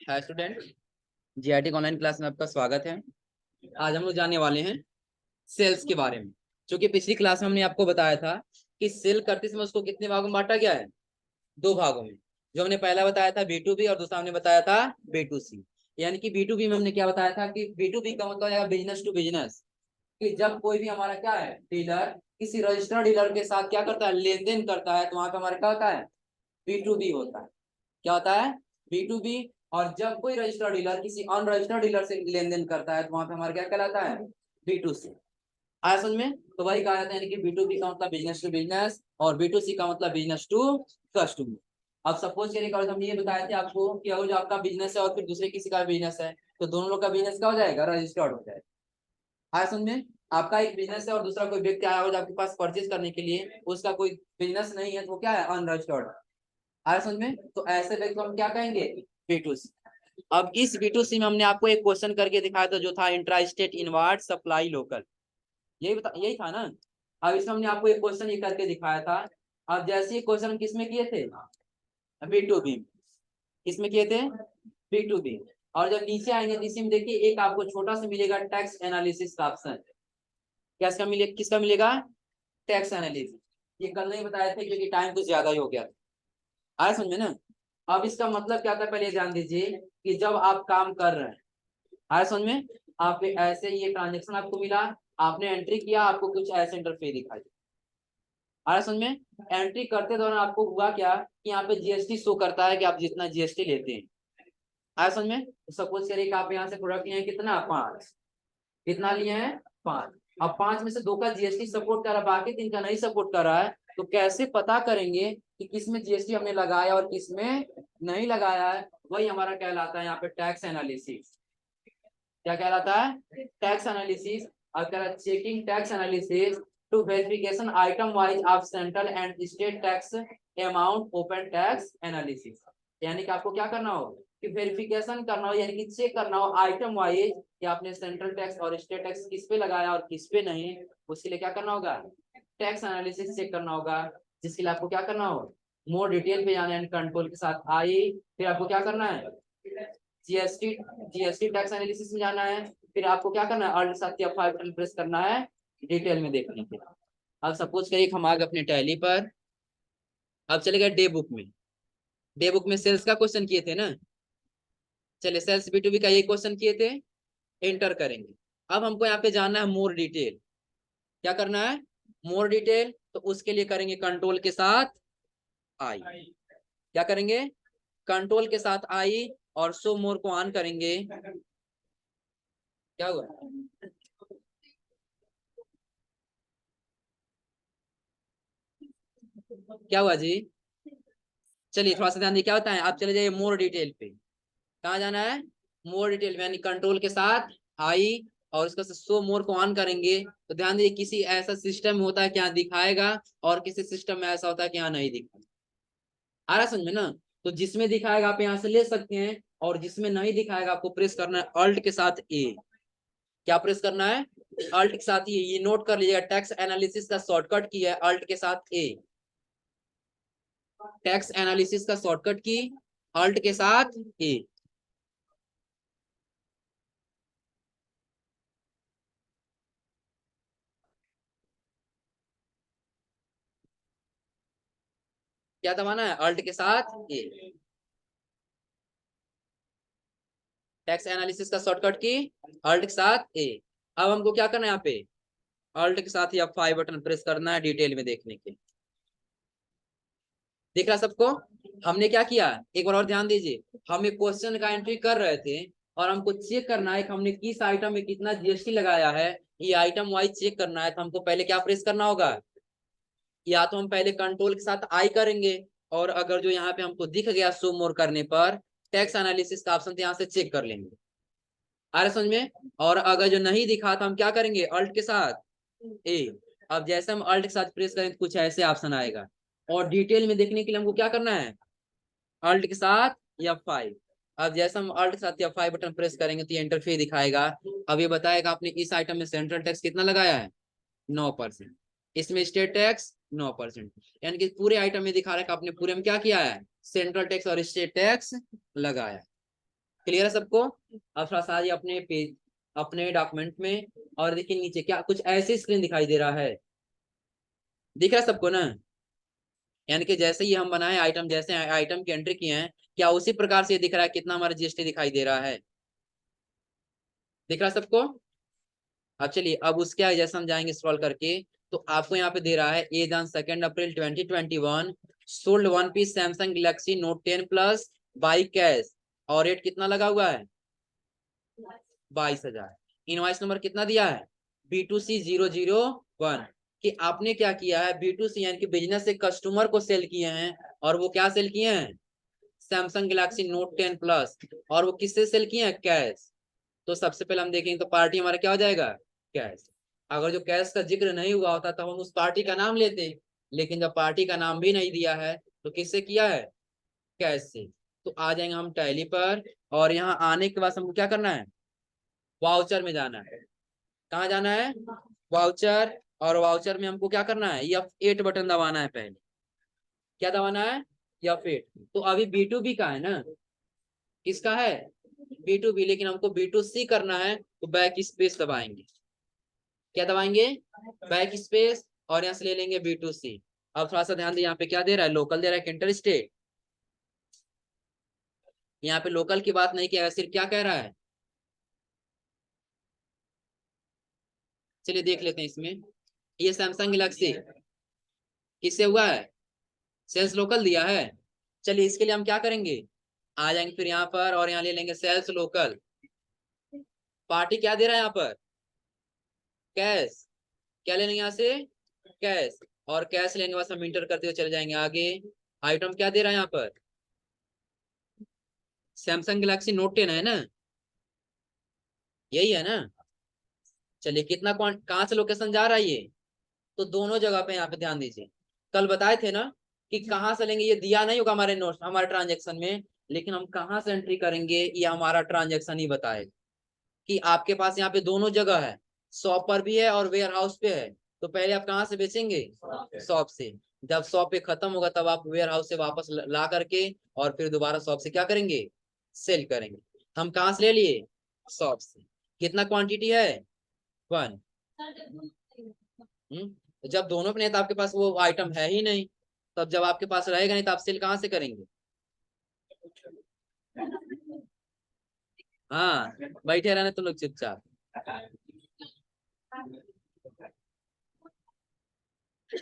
हाय student, GIT online class में आपका स्वागत है। आज हम लोग जानने वाले हैं सेल्स के बारे में। जो कि पिछली क्लास में हमने आपको बताया था कि सेल करते समय उसको कितने भागों में बांटा गया है, दो भागों में। जो हमने पहला बताया था B2B और दूसरा हमने बताया था B2C। यानी कि B2B में हमने क्या बताया था कि B2B का मतलब है बिजनेस टू बिजनेस, कि जब कोई भी हमारा क्या है डीलर किसी रजिस्टर्ड डीलर के साथ क्या करता है, लेन देन करता है, तो वहां पे हमारा क्या होता है, B2B होता है। क्या होता है, B2B। और जब कोई रजिस्टर्ड डीलर किसी अनरजिस्टर्ड डीलर से लेन देन करता है तो वहां पे हमारा क्या कहलाता है, B2C। आया समझ में? तो वही कहा जाता है कि B2B का मतलब बिजनेस टू बिजनेस और B2C का मतलब बिजनेस टू कस्टमर। अब सपोज करिए हम ये बताए थे आपको कि अगर जो आपका बिजनेस है और फिर दूसरे किसी का बिजनेस है तो दोनों लोग का बिजनेस क्या हो जाएगा, रजिस्टर्ड हो जाएगा। आया समझ में? आपका एक बिजनेस है और दूसरा कोई व्यक्ति आया हो जो आपके पास परचेज करने के लिए, उसका कोई बिजनेस नहीं है तो वो क्या है, अनरजिस्टर्ड। आया समझ में? तो ऐसे व्यक्ति को हम क्या कहेंगे, B2C। अब इस B2C में हमने आपको एक क्वेश्चन करके दिखाया था जो था intra state inward supply local. यही था ना। अब इसमें हमने आपको एक क्वेश्चन ये करके दिखाया था। अब जैसे ये क्वेश्चन किसमें किए थे, B2B। किसमें किए थे, B2B। और जब नीचे आएंगे तो इसी में देखिए एक आपको छोटा सा मिलेगा टैक्स एनालिसिस का ऑप्शन। किसका मिलेगा, किसका मिलेगा, टैक्स एनालिसिस। ये कल नहीं बताए थे क्योंकि टाइम कुछ ज्यादा ही हो गया। आया समझ में ना? अब इसका मतलब क्या था पहले जान दीजिए कि जब आप काम कर रहे हैं, आया समझ में, आप ऐसे ये ट्रांजेक्शन आपको मिला, आपने एंट्री किया, आपको कुछ ऐसे इंटरफेस दिखाई। आया समझ में? एंट्री करते दौरान आपको हुआ क्या कि यहाँ पे जीएसटी शो करता है कि आप जितना जीएसटी लेते हैं। आया समझ में? तो सपोज करिए कि आप यहाँ से प्रोडक्ट लिए हैं कितना, 5। कितना लिए हैं, 5। अब 5 में से 2 का जीएसटी सपोर्ट कर रहा है, बाकी 3 का नहीं सपोर्ट कर रहा है। तो कैसे पता करेंगे कि किसमें जीएसटी हमने लगाया और किसमें नहीं लगाया है? वही हमारा कहलाता है यहाँ पे टैक्स एनालिसिस। क्या कहलाता है, टैक्स एनालिसिस। अगर checking tax analysis to verification item wise of central and state tax amount open tax analysis. यानी कि आपको क्या करना हो कि वेरिफिकेशन करना हो, यानी कि चेक करना हो आइटम वाइज कि आपने सेंट्रल टैक्स और स्टेट टैक्स किस पे लगाया और किस पे नहीं। उसके लिए क्या करना होगा, टैक्स एनालिसिस चेक करना होगा। जिसके लिए आपको क्या करना हो, मोर डिटेल पे जाना है, कंट्रोल के साथ आई। फिर आपको क्या करना है, जीएसटी जीएसटी टैक्स एनालिसिस में जाना है। फिर आपको क्या करना है, अल्ट साथ या 5 बटन प्रेस करना है डिटेल में देखने के। अब सपोज करिए हम आ गए अपने टैली पर। अब चले गए डे बुक में। डे बुक में सेल्स का क्वेश्चन किए थे ना। चलिए सेल्स B2B का ये क्वेश्चन किए थे, एंटर करेंगे। अब हमको यहाँ पे जानना है मोर डिटेल। क्या करना है, मोर डिटेल। तो उसके लिए करेंगे कंट्रोल के साथ आई। क्या करेंगे, कंट्रोल के साथ आई और शो मोर को ऑन करेंगे। क्या हुआ, क्या हुआ जी? चलिए थोड़ा सा ध्यान दिए क्या होता है। आप चले जाइए मोर डिटेल पे। कहाँ जाना है, मोर डिटेल में, यानी कंट्रोल के साथ आई और उसका शो मोर को ऑन करेंगे। तो ध्यान दीजिए किसी ऐसा सिस्टम होता है कि यहाँ दिखाएगा और किसी सिस्टम में ऐसा होता है कि यहाँ नहीं दिखाएगा। आ रहा समझ में ना? तो जिसमें दिखाएगा आप यहाँ से ले सकते हैं और जिसमें नहीं दिखाएगा आपको प्रेस करना है अल्ट के साथ ए। क्या प्रेस करना है, अल्ट के साथ ये नोट कर लीजिएगा। टैक्स एनालिसिस का शॉर्टकट की है अल्ट के साथ ए। टैक्स एनालिसिस का शॉर्टकट की अल्ट के साथ ए। क्या दबाना है, अल्ट के साथ ए। टैक्स एनालिसिस का शॉर्टकट की अल्ट के साथ ए। अब हमको क्या करना है, यहाँ पे अल्ट के साथ ही F5 बटन प्रेस करना है डिटेल में देखने के। दिख रहा सबको? हमने क्या किया, एक बार और ध्यान दीजिए। हम एक क्वेश्चन का एंट्री कर रहे थे और हमको चेक करना है कि हमने किस आइटम में कितना जीएसटी लगाया है। ये आइटम वाइज चेक करना है तो हमको पहले क्या प्रेस करना होगा, या तो हम पहले कंट्रोल के साथ आई करेंगे और अगर जो यहाँ पे हमको दिख गया शो मोर करने पर टैक्स एनालिसिस का ऑप्शन यहाँ से चेक कर लेंगे। आ रहा समझ में? और अगर जो नहीं दिखा तो हम क्या करेंगे, अल्ट के साथ ए। अब जैसे हम अल्ट के साथ प्रेस करें तो कुछ ऐसे ऑप्शन आएगा। और डिटेल में देखने के लिए हमको क्या करना है, अल्ट के साथ F5। अब जैसे हम अल्ट के साथ F5 बटन प्रेस करेंगे तो ये इंटरफेस दिखाएगा। अब ये बताएगा आपने इस आइटम में सेंट्रल टैक्स कितना लगाया है, 9%। इसमें स्टेट टैक्स 9%। यानी कि पूरे आइटम में दिखा रहा है कि आपने पूरे में क्या किया है, सेंट्रल टैक्स और स्टेट टैक्स लगाया। क्लियर है सबको? अब थोड़ा सा आइए अपने पेज, अपने डॉक्यूमेंट में, और देखिए नीचे क्या कुछ ऐसी स्क्रीन दिखाई दे रहा है। दिख रहा है सबको ना? यानी कि जैसे ही हम बनाए आइटम, जैसे आइटम की एंट्री किए हैं, क्या उसी प्रकार से दिख रहा है कितना हमारा जीएसटी दिखाई दे रहा है? दिख रहा है सबको? अब चलिए, अब उसके आगे जैसे हम जाएंगे स्क्रॉल करके, तो आपको यहाँ पे दे रहा है as on 2 April 2021 sold one piece Samsung Galaxy Note 10 plus by cash, और रेट कितना लगा हुआ है? 22,000। इनवाइस नंबर कितना दिया है? B2C 001। कि आपने क्या किया है, B2C यानी कि बिजनेस से कस्टमर को सेल किए हैं, और वो क्या सेल किए हैं? Samsung Galaxy Note 10 plus. और वो किससे सेल किए हैं? कैश। तो सबसे पहले हम देखेंगे तो पार्टी हमारा क्या हो जाएगा? कैश। अगर जो कैश का जिक्र नहीं हुआ होता तो हम उस पार्टी का नाम लेते, लेकिन जब पार्टी का नाम भी नहीं दिया है तो किससे किया है? कैश से। तो आ जाएंगे हम टैली पर, और यहाँ आने के बाद हमको क्या करना है? वाउचर में जाना है। कहाँ जाना है? वाउचर। और वाउचर में हमको क्या करना है? F8 बटन दबाना है पहले। क्या दबाना है? F8। तो अभी B2B का है ना? किसका है? B2B। लेकिन हमको B2C करना है, तो बैक स्पेस दबाएंगे। क्या दबाएंगे? Back space. और यहाँ से ले लेंगे B2C। अब थोड़ा सा ध्यान दे, यहाँ पे क्या दे रहा है? लोकल दे रहा है कि इंटर स्टेट? यहाँ पे लोकल की बात नहीं किया, सिर्फ क्या कह रहा है? चलिए देख लेते हैं इसमें। ये सैमसंग गैलेक्सी किससे हुआ है? सेल्स लोकल दिया है। चलिए इसके लिए हम क्या करेंगे? आ जाएंगे फिर यहाँ पर, और यहाँ ले लेंगे सेल्स लोकल। पार्टी क्या दे रहा है यहाँ पर? कैश। क्या लेंगे यहाँ से? कैश। और कैश लेने के बाद हम इंटर करते हुए चले जाएंगे आगे। आइटम क्या दे रहा है यहाँ पर? सैमसंग गैलेक्सी नोट 10 है ना? यही है ना? चलिए कितना कहाँ से लोकेशन जा रहा है ये? तो दोनों जगह पे यहाँ पे ध्यान दीजिए। कल बताए थे ना कि कहाँ से लेंगे, ये दिया नहीं होगा हमारे नोट, हमारे ट्रांजेक्शन में, लेकिन हम कहाँ से एंट्री करेंगे ये हमारा ट्रांजेक्शन ही बताए। कि आपके पास यहाँ पे दोनों जगह है, शॉप पर भी है और वेयर हाउस पे है। तो पहले आप कहाँ से बेचेंगे? शॉप से। जब शॉप पे खत्म होगा तब आप वेयर हाउस से वापस ला करके, और फिर दोबारा शॉप से क्या करेंगे? सेल करेंगे। हम कहाँ से ले लिए? शॉप से। कितना क्वांटिटी है? 1। तो जब दोनों पे नहीं तो आपके पास वो आइटम है ही नहीं, तब जब आपके पास रहेगा नहीं तो आप सेल कहाँ से करेंगे? हाँ, बैठे रहने तुम लोग चुपचाप।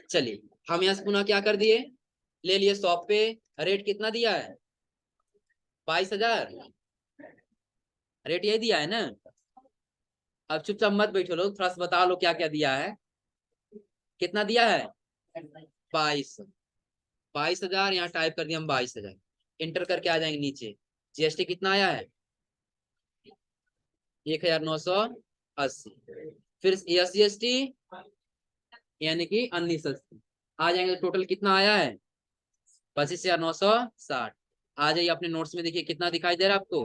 चलिए, हम यहाँ से पुनः क्या कर दिए? ले लिए शॉप पे। रेट कितना दिया है? 22,000। रेट यही दिया है ना? अब चुपचाप मत बैठो लोग, थोड़ा सा बता लो क्या क्या दिया है। कितना दिया है? 22। 22,000 यहाँ टाइप कर दिया हम, 22,000। इंटर करके आ जाएंगे नीचे। जीएसटी कितना आया है? 1,980। फिर SGST यानी कि 1980 आ जाएंगे। टोटल कितना आया है? 25,960। आ जाइए अपने नोट्स में, देखिए कितना दिखाई दे रहा है आपको।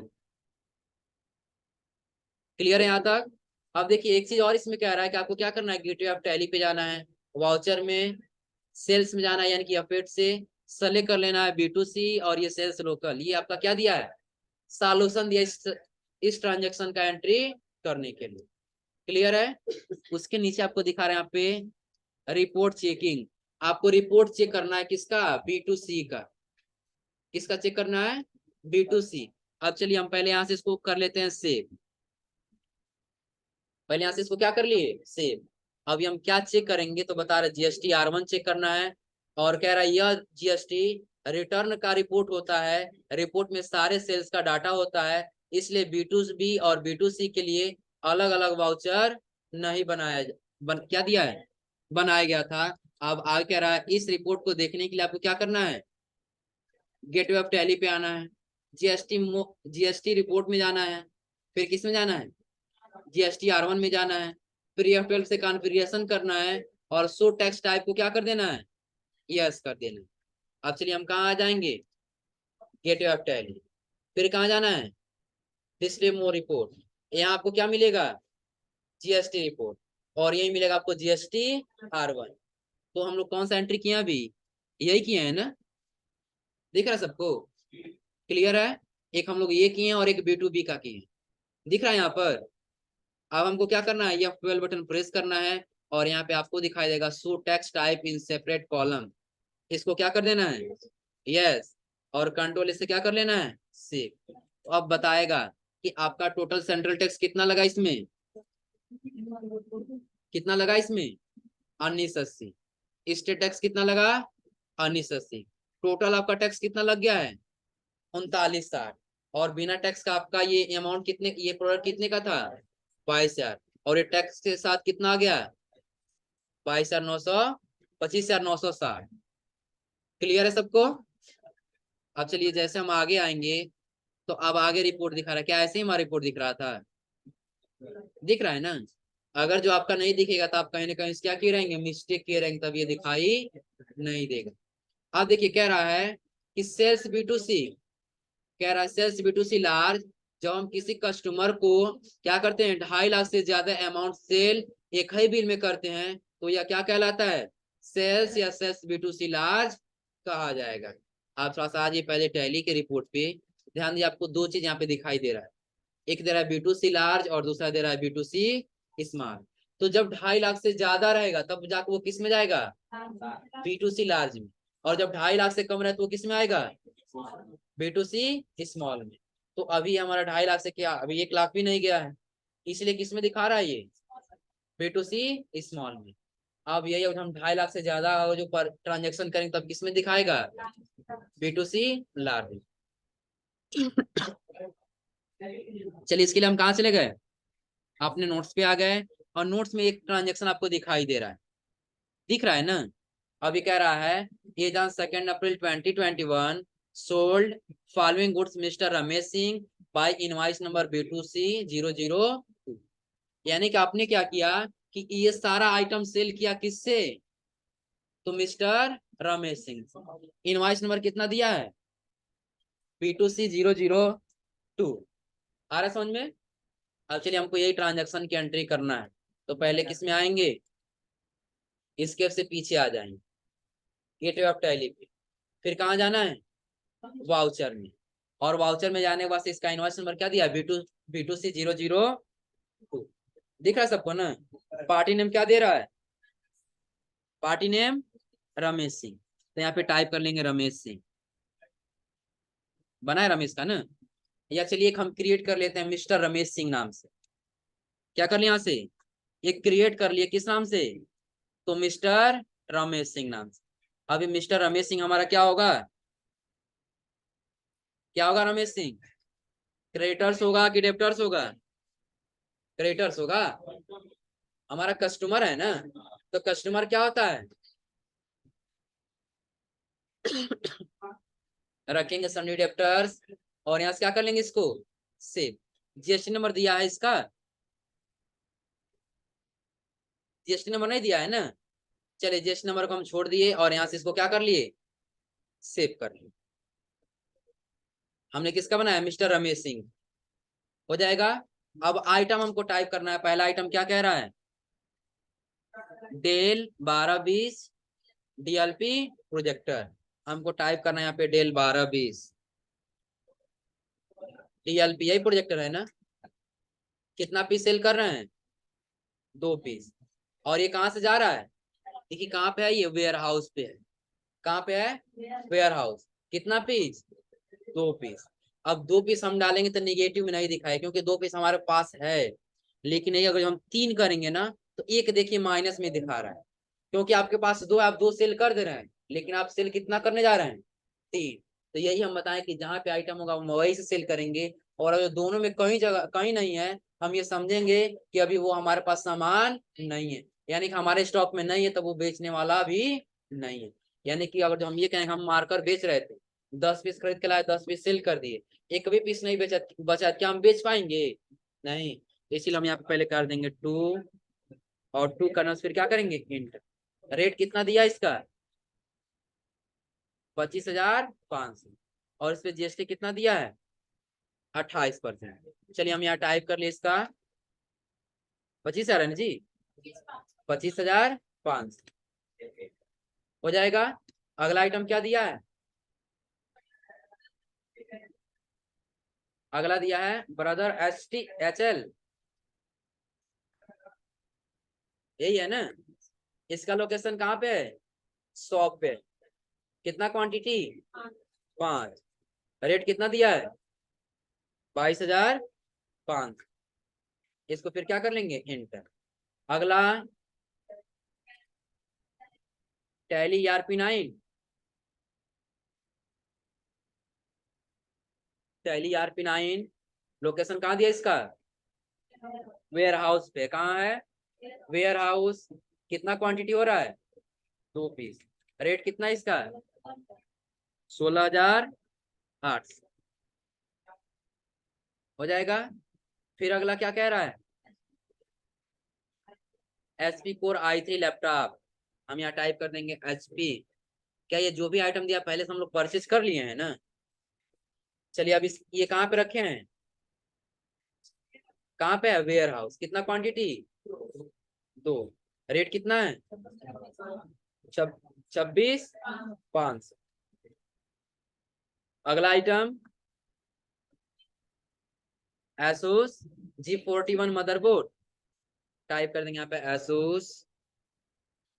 क्लियर है यहाँ तक? अब देखिए एक चीज और इसमें कह रहा है कि आपको क्या करना है, गेटवे ऑफ टैली पे जाना है, वाउचर में सेल्स में जाना है, यानी कि F8 से सेलेक्ट कर लेना है B2C, और ये सेल्स लोकल, ये आपका क्या दिया है? सॉल्यूशन दिया इस ट्रांजेक्शन का एंट्री करने के लिए। क्लियर है? उसके नीचे आपको दिखा रहे हैं यहाँ पे रिपोर्ट चेकिंग। आपको रिपोर्ट चेक करना है किसका? B2C का। किसका चेक करना है? B2C। अब चलिए हम पहले यहां से इसको कर लेते हैं सेव। पहले यहाँ से इसको क्या कर लिए? सेव। अभी हम क्या चेक करेंगे, तो बता रहे GST R1 चेक करना है। और कह रहा है यह GST रिटर्न का रिपोर्ट होता है, रिपोर्ट में सारे सेल्स का डाटा होता है, इसलिए B2B और B2C के लिए अलग अलग वाउचर नहीं बनाया क्या दिया है? बनाया गया था। अब आगे कह रहा है इस रिपोर्ट को देखने के लिए आपको क्या करना है? गेटवे ऑफ टैली पे आना है, जीएसटी रिपोर्ट में जाना है, फिर किस में जाना है? GST R1 में जाना है, फिर F12 से कॉन्फ़िगरेशन करना है, और शो टेक्स्ट टाइप को क्या कर देना है? यस कर देना है। अब चलिए हम कहाँ आ जाएंगे? Gateway of tally. फिर कहाँ जाना है? डिस्प्ले मोर रिपोर्ट। यहाँ आपको क्या मिलेगा? GST report. और यही मिलेगा आपको GST R1। तो हम लोग कौन सा एंट्री किया अभी? यही किए हैं ना? दिख रहा है सबको? क्लियर है? एक हम लोग ये किए हैं और एक B2B का किए हैं, दिख रहा है यहाँ पर। अब हमको क्या करना है, F12 बटन प्रेस करना है और यहाँ पे आपको दिखाई देगा show text type in separate column, इसको क्या कर देना है, यस, और कंट्रोल इससे क्या कर लेना है, सेव। तो अब बताएगा कि आपका टोटल सेंट्रल टैक्स कितना लगा इसमें, कितना लगा इसमें 1980। स्टेट टैक्स कितना लगा 1980। टोटल आपका टैक्स कितना लग गया है 3960। और बिना टैक्स का आपका ये अमाउंट कितने, ये प्रोडक्ट कितने का था 22,000, और ये टैक्स के साथ कितना आ गया 22,900, 25,960। क्लियर है सबको। अब चलिए जैसे हम आगे आएंगे तो अब आगे रिपोर्ट दिखा रहा है, क्या ऐसे ही हमारा रिपोर्ट दिख रहा था, दिख रहा है ना। अगर जो आपका नहीं दिखेगा तो आप कहीं ना कहीं क्या किए रहेंगे, मिस्टेक किए रहेंगे, तब ये दिखाई नहीं देगा। अब देखिए कह रहा है कि सेल्स B2C, कह रहा है सेल्स B2C लार्ज, जब हम किसी कस्टमर को क्या करते हैं 2.5 लाख से ज्यादा अमाउंट सेल एक ही बिल में करते हैं तो यह क्या कहलाता है, सेल्स या सेल्स B2C लार्ज कहा जाएगा। आप थोड़ा सा आज ये पहले टैली के रिपोर्ट पे ध्यान दिए, आपको दो चीज यहाँ पे दिखाई दे रहा है, एक दे रहा है B2C लार्ज और दूसरा दे रहा है B2C स्मॉल। तो जब 2.5 लाख से ज्यादा रहेगा तब जाकर वो किस में जाएगा, B2C लार्ज में, और जब 2.5 लाख से कम रहे तो वो किस में आएगा, B2C स्मॉल में। तो अभी हमारा 2.5 लाख से क्या, अभी 1 लाख भी नहीं गया है, इसलिए किस में दिखा रहा है ये, B2C स्मॉल में। अब यही हम 2.5 लाख से ज्यादा जो पर ट्रांजेक्शन करेंगे तब किस में दिखाएगा, B2C लार्ज। चलिए इसके लिए हम कहाँ चले गए, अपने नोट्स पे आ गए, और नोट्स में एक ट्रांजेक्शन आपको दिखाई दे रहा है, दिख रहा है ना। अभी कह रहा है ये on 2 April 2021 sold following goods mister Ramesh Singh by invoice number B2C 002। यानी कि आपने क्या किया कि ये सारा आइटम सेल किया किससे, तो mister Ramesh Singh. Invoice number कितना दिया है B2C 002। आ रहा है समझ में। अब चलिए हमको यही ट्रांजेक्शन की एंट्री करना है, तो पहले किस में आएंगे, इसके से पीछे आ जाएंगे गेटवे ऑफ टैली पे, फिर कहाँ जाना है वाउचर में, और वाउचर में जाने के बाद इसका इनवॉइस नंबर क्या दिया B2C 002। दिख रहा है सबको ना। पार्टी नेम क्या दे रहा है, पार्टी नेम रमेश सिंह, तो यहाँ पे टाइप कर लेंगे रमेश सिंह, बना है रमेश का ना। या चलिए एक हम क्रिएट कर लेते हैं मिस्टर रमेश सिंह नाम से, क्या कर लिया यहाँ से, एक क्रिएट कर लिए किस नाम से, तो मिस्टर रमेश सिंह नाम से। अभी मिस्टर रमेश सिंह हमारा क्या होगा, क्या होगा रमेश सिंह, क्रेडिटर्स होगा कि डेब्टर्स होगा, क्रेडिटर्स होगा, हमारा कस्टमर है ना, तो कस्टमर क्या होता है रखेंगे सन्नी डेब्टर्स, और यहाँ से क्या कर लेंगे इसको सेव। GST नंबर दिया है इसका, GST नंबर नहीं दिया है ना। चलिए GST नंबर को हम छोड़ दिए और यहाँ से इसको क्या कर लिए, सेव कर लिए। हमने किसका बनाया, मिस्टर रमेश सिंह, हो जाएगा। अब आइटम हमको टाइप करना है, पहला आइटम क्या कह रहा है, डेल 1220 DLP प्रोजेक्टर, हमको टाइप करना है यहाँ पे डेल 1220 DLP, यही प्रोजेक्टर है ना। कितना पीस सेल कर रहे हैं, 2 पीस। और ये कहाँ से जा रहा है, देखिए कहाँ पे है, ये वेयर हाउस पे है, कहाँ पे है, वेयर हाउस। कितना पीस, 2 पीस। अब 2 पीस हम डालेंगे तो निगेटिव में नहीं दिखाए क्योंकि 2 पीस हमारे पास है, लेकिन नहीं अगर हम 3 करेंगे ना तो एक देखिए माइनस में दिखा रहा है, क्योंकि आपके पास 2, आप 2 सेल कर दे रहे हैं, लेकिन आप सेल कितना करने जा रहे हैं, 3। तो यही हम बताएं कि जहाँ पे आइटम होगा हम वही से सेल करेंगे, और अगर दोनों में कहीं जगह कहीं नहीं है, हम ये समझेंगे कि अभी वो हमारे पास सामान नहीं है, यानी कि हमारे स्टॉक में नहीं है, तो वो बेचने वाला भी नहीं है। यानी कि अगर जो हम ये कहें हम मार्कर बेच रहे थे, 10 पीस खरीद के लाए, 10 पीस सेल कर दिए, एक भी पीस नहीं बेचा बचा, क्या हम बेच पाएंगे, नहीं। इसलिए हम यहाँ पे पहले कर देंगे 2, और 2 करना फिर क्या करेंगे हिंट। रेट कितना दिया इसका 25,500, और इस पे GST कितना दिया है 28%। चलिए हम यहाँ टाइप कर लिए इसका 25,000 है ना जी, 25,500 हो जाएगा। अगला आइटम क्या दिया है, अगला दिया है ब्रदर HTHL, यही है ना। इसका लोकेशन कहाँ पे है? शॉप पे। कितना क्वांटिटी? 5। रेट कितना दिया है? 22,500। इसको फिर क्या कर लेंगे? इंटर। अगला tally ERP9, tally ERP9 location कहाँ दिया इसका? वेयर हाउस पे। कहाँ है? Warehouse. कितना क्वांटिटी हो रहा है? 2 पीस। रेट कितना है इसका? 16,800 हो जाएगा। फिर अगला क्या कह रहा है? HP Core i3 laptop. हम यहाँ टाइप कर देंगे HP। क्या ये जो भी आइटम दिया पहले से हम लोग परचेज कर लिए हैं ना? चलिए अब इस ये कहाँ पे रखे हैं? कहाँ पे है? Warehouse. कितना क्वांटिटी? 2। रेट कितना है? 26,500। अगला item Asus G41 motherboard. Type कर देंगे यहाँ पे Asus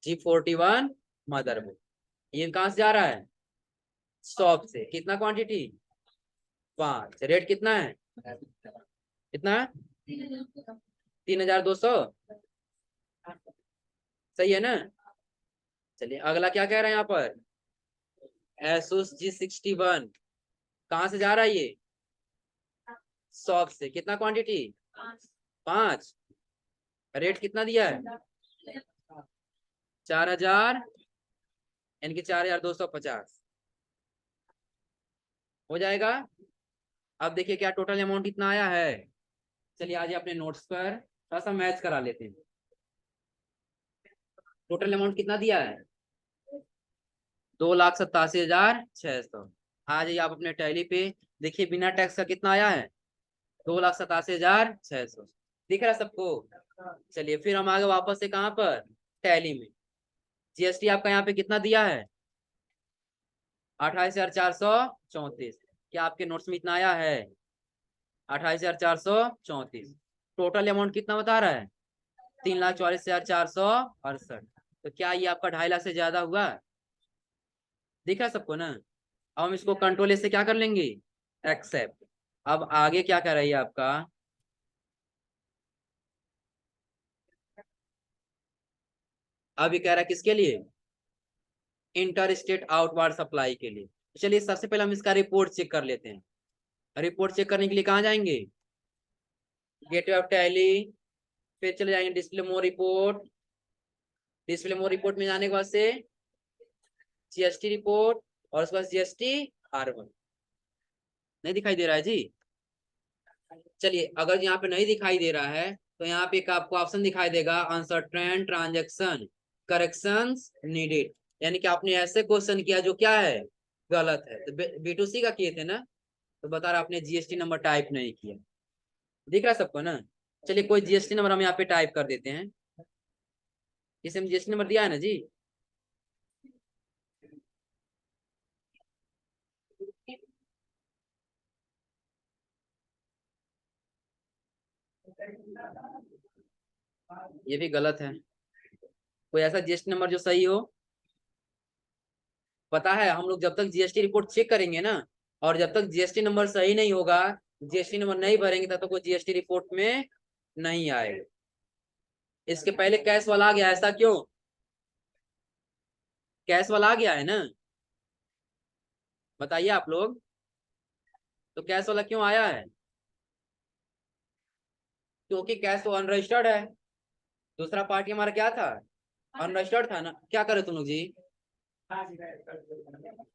G41 मदरबोर्ड। ये कहाँ से जा रहा है? शॉप से। कितना क्वांटिटी? 5। रेट कितना है? कितना? 3,200। सही है ना? चलिए अगला क्या कह रहे हैं यहाँ पर? Asus G61 कहाँ से जा रहा है ये? शॉप से। कितना क्वांटिटी? 5। रेट कितना दिया है? 4,000, यानी कि 4,250 हो जाएगा। अब देखिए क्या टोटल अमाउंट कितना आया है। चलिए आज अपने नोट्स पर थोड़ा सा मैच करा लेते हैं। टोटल अमाउंट कितना दिया है? 2,87,600। आ जाइए आप अपने टैली पे। देखिए बिना टैक्स का कितना आया है? 2,87,600। दिख रहा है सबको? चलिए फिर हम आगे वापस से कहाँ पर? टैली में। GST आपका यहाँ पे कितना दिया है? 28,434। क्या आपके नोट्स में इतना आया है? 28,434। टोटल अमाउंट कितना बता रहा है? 3,44,468। तो क्या ये आपका 2.5 लाख से ज्यादा हुआ? दिख रहा है सबको ना? अब हम इसको कंट्रोल ए से क्या कर लेंगे? एक्सेप्ट। अब आगे क्या कर रही है आपका? अब ये कह रहा है किसके लिए? इंटर स्टेट आउटवार्ड सप्लाई के लिए। चलिए सबसे पहले हम इसका रिपोर्ट चेक कर लेते हैं। रिपोर्ट चेक करने के लिए कहाँ जाएंगे? Gateway of tally. फिर चले जाएंगे डिस्प्ले मोर रिपोर्ट। डिस्प्ले मोर रिपोर्ट में जाने के बाद से GST रिपोर्ट, और उसके बाद GST R1। नहीं दिखाई दे रहा है जी? चलिए अगर यहाँ पे नहीं दिखाई दे रहा है तो यहाँ पे एक आपको ऑप्शन दिखाई देगा, अनसर्टेन ट्रांजेक्शन करेक्शंस नीडेड। यानी कि आपने ऐसे क्वेश्चन किया जो क्या है? गलत है। तो B2C का किए थे ना, तो बता रहा आपने GST नंबर टाइप नहीं किया। दिख रहा है सबको ना? चलिए कोई GST नंबर हम यहाँ पे टाइप कर देते हैं। इसे हम GST नंबर दिया है ना जी? ये भी गलत है। कोई ऐसा GST नंबर जो सही हो? पता है हम लोग जब तक GST रिपोर्ट चेक करेंगे ना, और जब तक GST नंबर सही नहीं होगा, GST नंबर नहीं भरेंगे, तब तक कोई GST रिपोर्ट में नहीं आएगा। इसके पहले कैश वाला आ गया, ऐसा क्यों? कैश वाला आ गया है ना? बताइए आप लोग। तो कैश वाला क्यों आया है? क्योंकि कैश तो अनरजिस्टर्ड है। दूसरा पार्टी हमारा क्या था? अनरजिस्टर्ड था ना। क्या करे तुम लोग जी?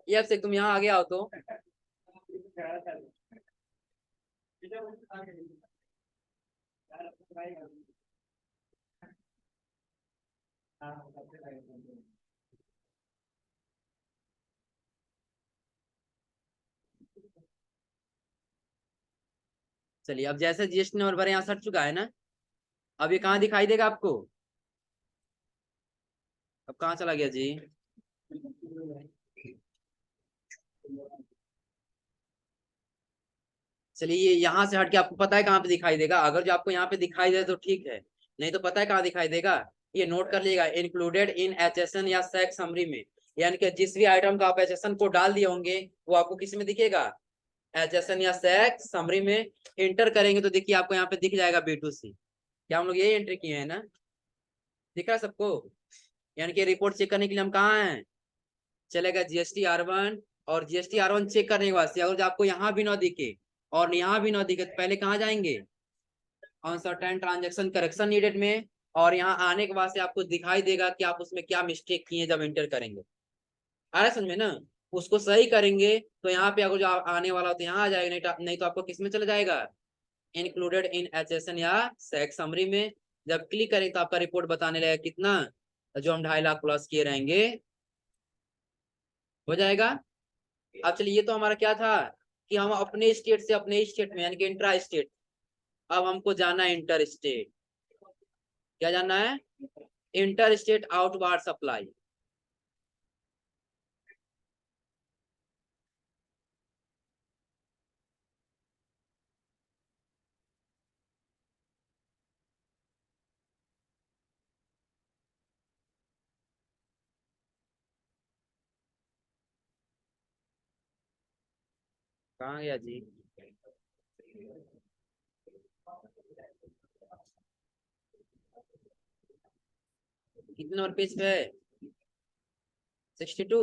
ये अब से तुम यहाँ आगे आओ तो। चलिए अब जैसे GST नंबर भरे यहाँ सट चुका है ना, अब ये कहाँ दिखाई देगा आपको? अब कहाँ चला गया जी? चलिए ये यहाँ से हट के आपको पता है कहाँ पे दिखाई देगा? अगर जो आपको यहाँ पे दिखाई दे तो ठीक है, नहीं तो पता है कहाँ दिखाई देगा? ये नोट कर लीजिएगा, इंक्लूडेड इन एचएसएन या सैक समरी में, यानी कि जिस भी आइटम का आप एचएसएन को डाल दिए होंगे वो आपको किस में दिखेगा? एचएसएन या सैक समरी में। इंटर करेंगे तो देखिए आपको यहाँ पे दिख जाएगा B2C। क्या हम लोग ये एंट्री किए हैं ना? दिख रहा है सबको? यानी कि रिपोर्ट चेक करने के लिए हम कहाँ हैं? चलेगा GST-R1, और GST-R1 चेक करने के बाद से अगर जो आपको यहाँ भी ना दिखे और यहाँ भी ना दिखे तो पहले कहाँ जाएंगे? On certain transaction correction needed में, और यहाँ आने के बाद से आपको दिखाई देगा कि आप उसमें क्या मिस्टेक किए जब एंटर करेंगे। आ रहा है समझ में ना? उसको सही करेंगे तो यहाँ पे अगर जो आने वाला हो तो यहाँ आ जाएगा, नहीं तो आपको किस में चला जाएगा? इंक्लूडेड इन एचएसएन या सैक समरी में। जब क्लिक करें तो आपका रिपोर्ट बताने लगेगा कितना, जो हम 2.5 लाख प्लस किए रहेंगे हो जाएगा। अब चलिए ये तो हमारा क्या था कि हम अपने स्टेट से अपने स्टेट में यानी कि इंट्रा स्टेट, अब हमको जाना है इंटर स्टेट। क्या जानना है? Inter state outward supply. कहाँ गया जी? कितने नंबर पेज पे है? 62।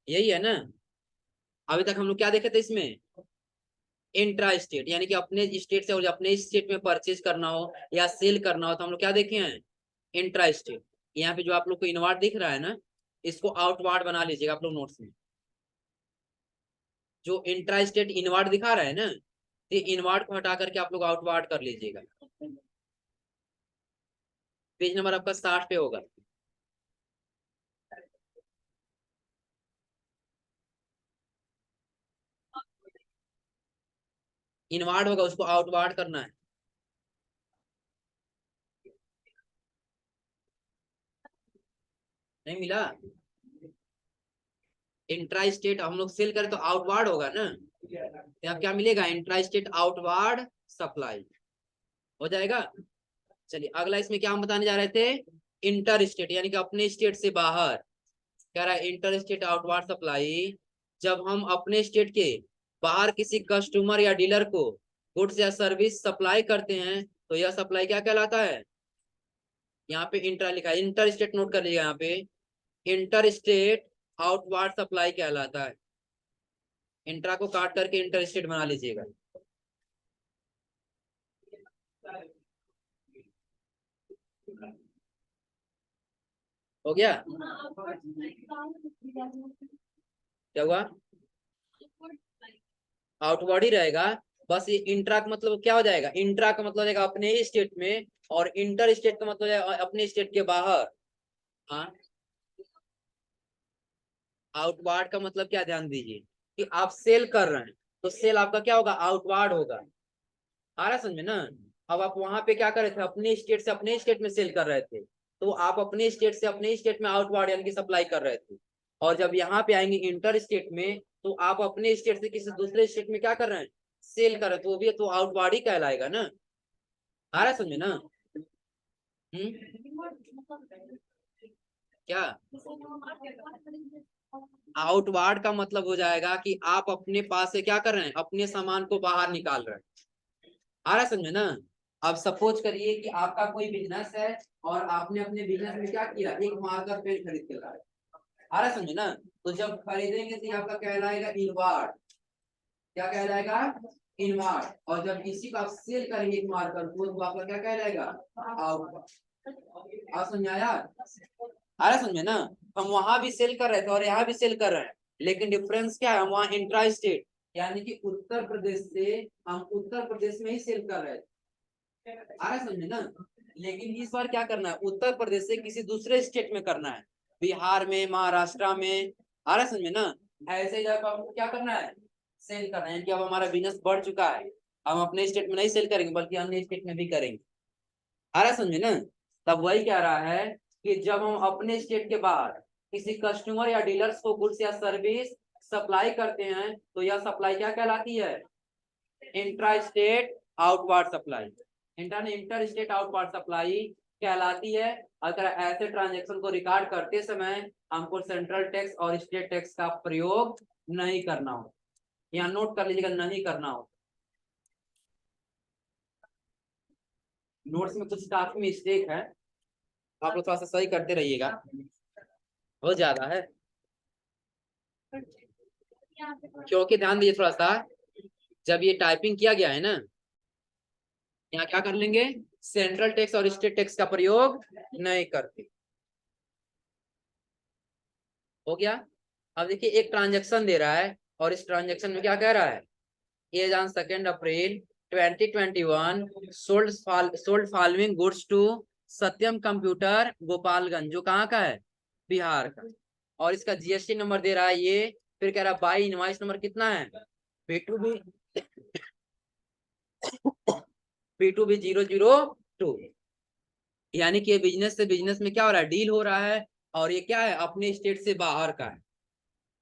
यही है ना? अभी तक हम लोग क्या देखे थे इसमें? इंट्रा स्टेट, यानी कि अपने स्टेट से और अपने स्टेट में परचेज करना हो या सेल करना हो तो हम लोग क्या देखे हैं? Intra state. यहाँ पे जो आप लोग को इनवार्ड दिख रहा है ना, इसको आउटवार्ड बना लीजिएगा आप लोग नोट्स में। जो इंट्रा स्टेट इनवार्ड दिखा रहा है ना, ये इनवार्ड को हटा करके आप लोग आउटवार्ड कर लीजिएगा। पेज नंबर आपका 60 पे होगा। इनवार्ड होगा, उसको आउटवार्ड करना है। नहीं मिला? इंट्रा स्टेट हम लोग सेल करें तो आउटवार्ड होगा ना, तो आप क्या मिलेगा? इंट्रा स्टेट आउटवार्ड सप्लाई हो जाएगा। चलिए अगला इसमें क्या हम बताने जा रहे थे? इंटर स्टेट, यानी कि अपने स्टेट से बाहर। कह रहा है इंटर स्टेट आउटवार्ड सप्लाई, जब हम अपने स्टेट के बाहर किसी कस्टमर या डीलर को गुड्स या सर्विस सप्लाई करते हैं तो यह सप्लाई क्या कहलाता है? यहाँ पे इंट्रा लिखा है, इंटर स्टेट नोट कर लीजिएगा। यहाँ पे इंटर स्टेट आउटवार्ड सप्लाई कहलाता है। इंट्रा को काट करके इंटर स्टेट बना लीजिएगा। हो गया? क्या हुआ? आउटवर्ड ही रहेगा। बस ये इंट्रा का मतलब क्या हो जाएगा? इंट्रा का मतलब जाएगा अपने ही स्टेट में, और इंटर स्टेट का मतलब जाएगा अपने स्टेट के बाहर। हाँ, आउटवार्ड का मतलब क्या, ध्यान दीजिए कि आप सेल कर रहे हैं तो सेल आपका क्या होगा? आउटवार्ड होगा। आ रहा है समझ में ना? अब आप वहां पे क्या कर रहे थे? अपने स्टेट से अपने स्टेट में सेल कर रहे थे, तो आप अपने स्टेट से अपने स्टेट में आउटवार्ड यानी कि सप्लाई कर रहे थे। और जब यहाँ पे आएंगे इंटर स्टेट में तो आप अपने स्टेट से किसी दूसरे स्टेट में क्या कर रहे हैं? सेल कर रहे हैं, तो वो भी तो आउटवार्ड ही कहलाएगा ना। आ रहा है समझ में ना? क्या? आउटवार्ड का मतलब हो जाएगा कि आप अपने पास से क्या कर रहे हैं? अपने सामान को बाहर निकाल रहे हैं। आ रहा है समझ में ना? अब सपोज करिए कि आपका कोई बिजनेस है और आपने अपने बिजनेस में क्या किया? एक मार्कर पेन खरीद के लाए। आ रहा है समझ में ना? तो जब खरीदेंगे तो ये आपका कहलाएगा इनवार्ड। क्या कहलाएगा? इनवार्ड। और जब इसी को आप सेल करेंगे एक मार्कर को तो आपका क्या कहलाएगा? आउटवार्ड। आप समझ आया? आ रहा समझ में ना? हम वहां भी सेल कर रहे थे और यहाँ भी सेल कर रहे हैं, लेकिन डिफरेंस क्या है? हम वहाँ इंट्रा स्टेट यानी कि उत्तर प्रदेश से हम उत्तर प्रदेश में ही सेल कर रहे थे। आ रहा समझ में ना? लेकिन इस बार क्या करना है? उत्तर प्रदेश से किसी दूसरे स्टेट में करना है, बिहार में, महाराष्ट्र में। आ रहा समझ में ना? ऐसे जब हमको क्या करना है? सेल करना है कि अब हमारा बिजनेस बढ़ चुका है, हम अपने स्टेट में नहीं सेल करेंगे बल्कि अन्य स्टेट में भी करेंगे। आ रहा समझ में ना? तब वही कह रहा है कि जब हम अपने स्टेट के बाहर किसी कस्टमर या डीलर्स को गुड्स या सर्विस सप्लाई करते हैं तो यह सप्लाई क्या कहलाती है? Intra state outward supply. Inter state outward supply कहलाती है अगर ऐसे ट्रांजेक्शन को रिकॉर्ड करते समय हमको सेंट्रल टैक्स और स्टेट टैक्स का प्रयोग नहीं करना हो। यहाँ नोट कर लीजिएगा, नहीं करना हो। नोट्स में कुछ काफी मिस्टेक है, आप लोग थोड़ा सा सही करते रहिएगा, बहुत ज्यादा है। क्योंकि ध्यान दीजिए थोड़ा सा, जब ये टाइपिंग किया गया है ना, यहाँ क्या कर लेंगे, सेंट्रल टैक्स और स्टेट टैक्स का प्रयोग नहीं करते। हो गया। अब देखिए एक ट्रांजैक्शन दे रहा है और इस ट्रांजैक्शन में क्या कह रहा है, as on 2 April 2021 sold following goods to Satyam computer Gopalganj, जो कहाँ का है, बिहार का। और इसका जीएसटी नंबर दे रहा है ये, फिर कह रहा है बाई इनवॉइस नंबर कितना है, P2B P2B 002। यानी कि बिजनेस से बिजनेस में क्या हो रहा है, डील हो रहा है, और ये क्या है, अपने स्टेट से बाहर का है।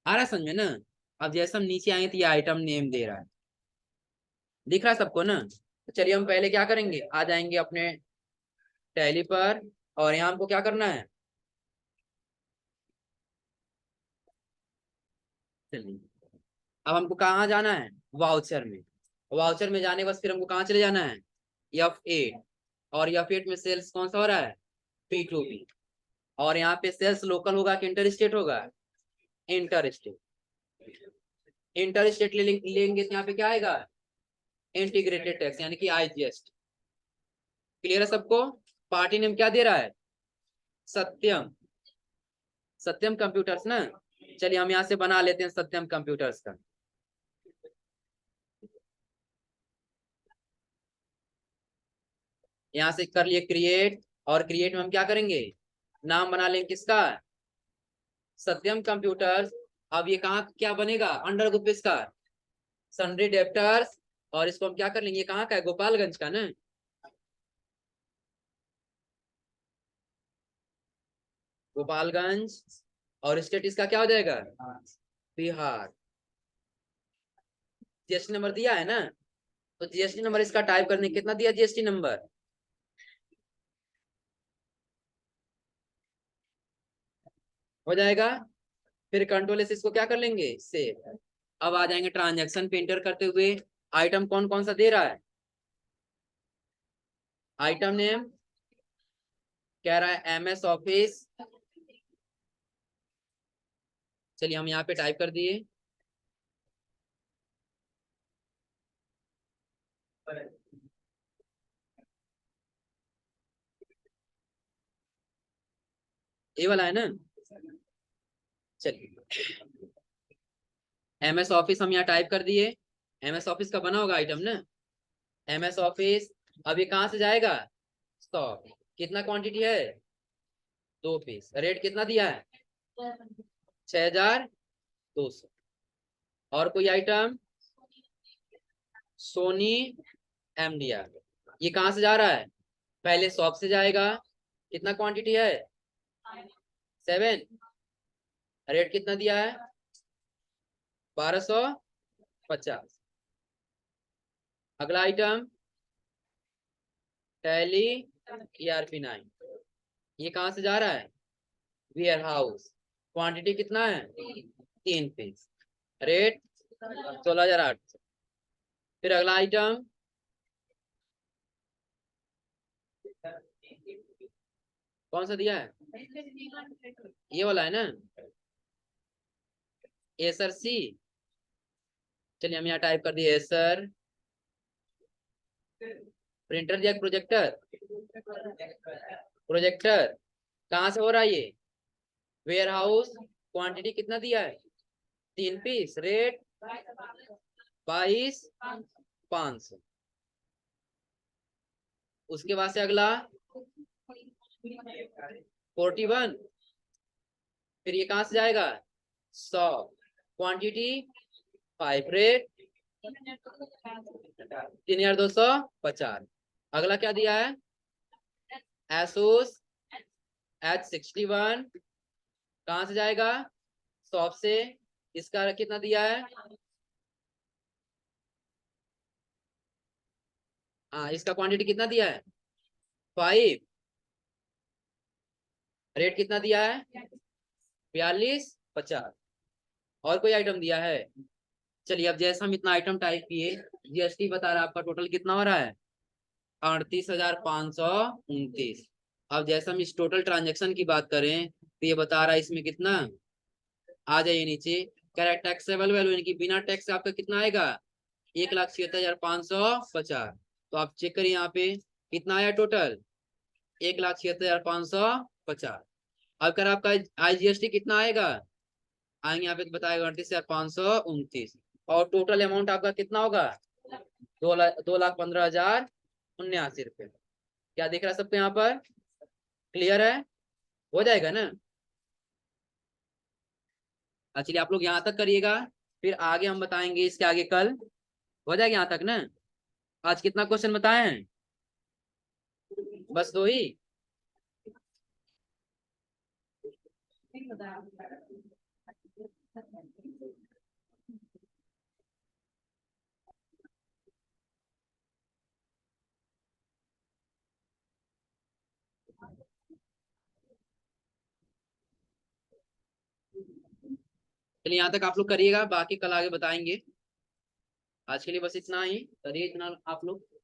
आ रहा है समझ में ना। अब जैसे हम नीचे आएंगे तो ये आइटम नेम दे रहा है, दिख रहा है सबको ना। तो चलिए हम पहले क्या करेंगे, आ जाएंगे अपने टैली पर, और यहाँ हमको क्या करना है, चलिए अब हमको कहाँ जाना है, वाउचर में। वाउचर में जाने के बाद फिर हमको कहाँ चले जाना है, F8। और F8 में सेल्स कौन सा हो रहा है, P2B। और यहाँ पे सेल्स लोकल होगा कि इंटर स्टेट होगा, इंटर स्टेट। इंटर स्टेट लेंगे तो यहाँ पे क्या आएगा, इंटीग्रेटेड टैक्स यानी कि IGST। क्लियर है सबको। पार्टी नेम क्या दे रहा है, सत्यम, सत्यम कंप्यूटर्स ना। चलिए हम यहाँ से बना लेते हैं सत्यम कंप्यूटर्स का। यहाँ से कर लिए क्रिएट, और क्रिएट में हम क्या करेंगे, नाम बना लेंगे किसका, सत्यम कंप्यूटर्स। अब ये कहाँ क्या बनेगा, अंडर ग्रुप इसका सन्ड्री डेप्टर्स। और इसको हम क्या कर लेंगे, ये कहाँ का है, गोपालगंज का ना। गोपालगंज, और स्टेट इसका क्या हो जाएगा, बिहार। जीएसटी नंबर दिया है ना, तो जीएसटी नंबर इसका टाइप करने कितना दिया, जीएसटी नंबर हो जाएगा। फिर कंट्रोल से इसको क्या कर लेंगे, सेव। अब आ जाएंगे ट्रांजैक्शन पे इंटर करते हुए, आइटम कौन कौन सा दे रहा है, आइटम नेम कह रहा है MS ऑफिस। चलिए हम यहाँ पे टाइप कर दिए, ये वाला है ना। चलिए MS ऑफिस हम यहाँ टाइप कर दिए, MS ऑफिस का बना होगा आइटम ना, MS ऑफिस। अब ये कहाँ से जाएगा, स्टॉक। कितना क्वांटिटी है, 2 पीस। रेट कितना दिया है, 6200। और कोई आइटम, सोनी MDR। ये कहाँ से जा रहा है, पहले शॉप से जाएगा, कितना क्वांटिटी है, 7। रेट कितना दिया है, 1250। अगला आइटम टैली ERP9। ये कहाँ से जा रहा है, वेयर हाउस। क्वांटिटी कितना है, 3 पीस। रेट 16,800। फिर अगला आइटम कौन सा दिया है, ये वाला है ना, एसर सी। चलिए हम यहाँ टाइप कर दिए एसर। प्रिंटर दिया, प्रोजेक्टर, प्रोजेक्टर कहाँ से हो रहा है ये, वेयर हाउस। क्वांटिटी कितना दिया है, 3 पीस। रेट 22,500। उसके बाद से अगला 41। फिर ये कहाँ से जाएगा, 100। क्वांटिटी 5। रेट 3,250। अगला क्या दिया है, एसूस H61। कहाँ से जाएगा, शॉप से। इसका कितना दिया है, हाँ, इसका क्वांटिटी कितना दिया है 5, रेट कितना दिया है 42.50। और कोई आइटम दिया है? चलिए, अब जैसे हम इतना आइटम टाइप किए, जीएसटी बता रहा है आपका टोटल कितना हो रहा है 38,529। अब जैसे हम इस टोटल ट्रांजेक्शन की बात करें तो ये बता रहा है इसमें कितना, आ जाइए नीचे, कह रहा है टैक्सेबल वैल्यू यानी कि बिना टैक्स से आपका कितना आएगा 1,76,550। तो आप चेक करिए यहाँ पे कितना आया टोटल 1,76,550। अब कर आपका आईजीएसटी कितना आएगा, आएंगे यहाँ पे तो बताएगा 38,529। और टोटल अमाउंट आपका कितना होगा 2,15,079 रुपये। क्या दिख रहा है सबको यहाँ पर, क्लियर है, हो जाएगा ना। चलिए आप लोग यहाँ तक करिएगा, फिर आगे हम बताएंगे इसके आगे कल। हो जाएगा यहाँ तक ना। आज कितना क्वेश्चन बताए हैं, बस 2 ही। चलिए यहाँ तक आप लोग करिएगा, बाकी कल आगे बताएंगे। आज के लिए बस इतना ही करिए, इतना आप लोग।